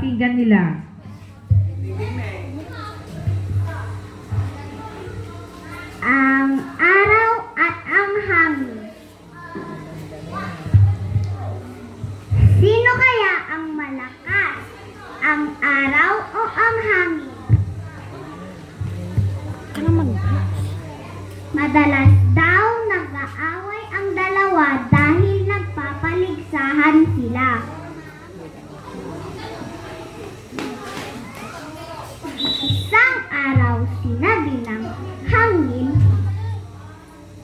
Pakinggan nila. Ang araw at ang hangin. Sino kaya ang malakas? Ang araw o ang hangin? Madalas daw nag-aaway ang dalawa dahil nagpapaligsahan sila. Isang araw sinabi ng hangin,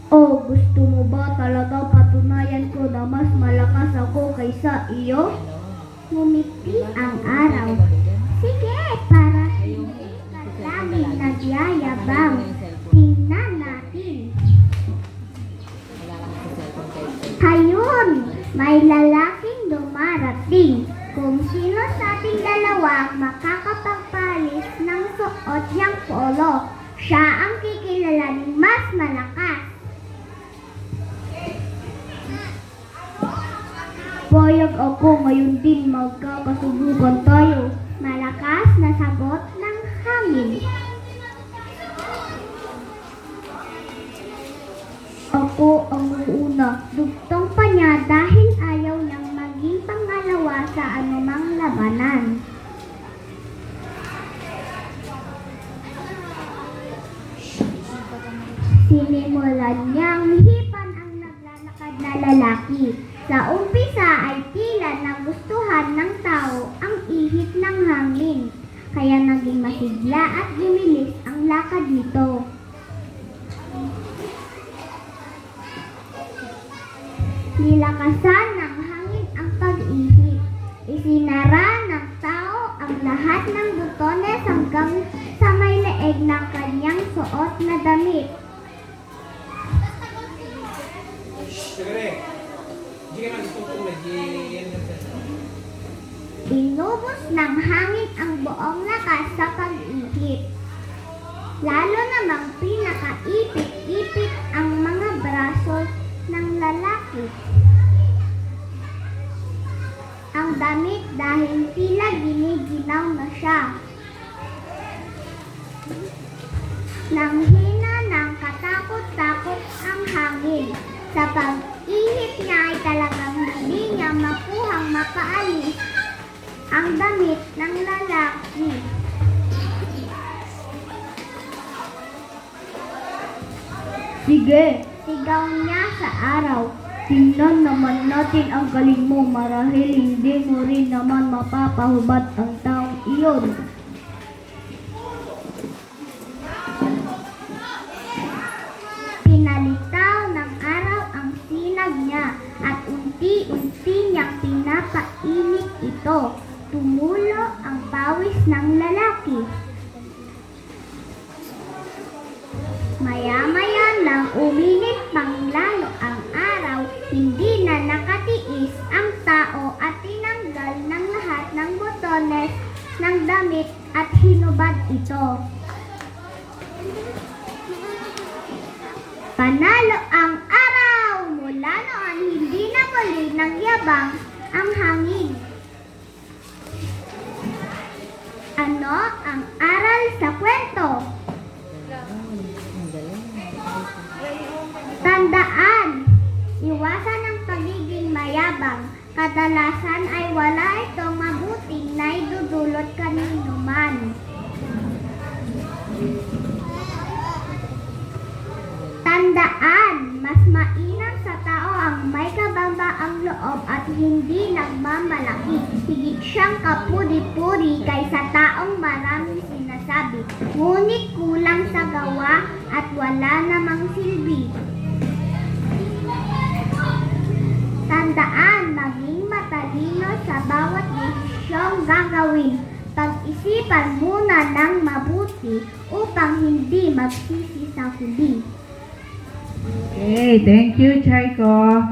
"O, gusto mo ba talaga patunayan ko na mas malakas ako kaysa iyo?" Ngumiti ang araw. "Sige, para hindi ka laging nagyayabang. Tingnan natin." Hayun, may lalaking dumarating. Kung sino sa ating dalawa makakapagpalis ng suot niyang polo, siya ang kikilalaning mas malakas. "Payag ako, ngayon din magkakasubukan tayo." Malakas na sagot ng hangin. "Ako ang uuna." Dugtong pa niya dahil ayaw niyang maging pangalawa sa anumang labanan. Sinimulan niyang hipan ang naglalakad na lalaki. Sa umpisa ay tila nagustuhan ng tao ang ihip ng hangin, kaya naging masigla at bumilis ang lakad nito. Nilakasan ng hangin ang pag-ihip. Isinara ng tao ang lahat ng butones hanggang sa may leeg ng kanyang suot na damit. Inubos ng hangin ang buong lakas sa pag-ihip. Lalo namang pinakaipit-ipit ang mga braso ng lalaki. Ang damit dahil tila giniginaw na siya. Nanghina ng katakot-takot ang hangin. Sa pag-ihip niya ay talagang hindi niya makuhang mapaalis ang damit ng lalaki. Sige, Sigaw niya sa araw. tingnan naman natin ang galing mo, marahil hindi mo rin naman mapapahubad ang taong iyon. Pinalitaw ng araw ang sinag niya at unti-unti niyang pinapainit ito. Tumulo ang pawis ng lalaki. Maya-maya lang uminit pang lalo ang araw. Hindi na nakatiis ang tao at tinanggal ng lahat ng botones ng damit at hinubad ito. Panalo ang araw! Mula noon, hindi na muli nagyabang ang hangin. Ano ang aral sa kwento? Tandaan, iwasan ang pagiging mayabang. Kadalasan ay wala itong mabuting naidudulot kanino man. Tandaan, mas mainam sa tao ang may kabambaang loob at hindi nagmamalaki. Higit siyang kapuri-puri kaysa taong maraming sinasabi, ngunit kulang sa gawa at wala namang silbi. Tandaan, maging matalino sa bawat desisyong gagawin. Pag-isipan muna ng mabuti upang hindi magsisi sa huli. Okay, thank you, Chaiko.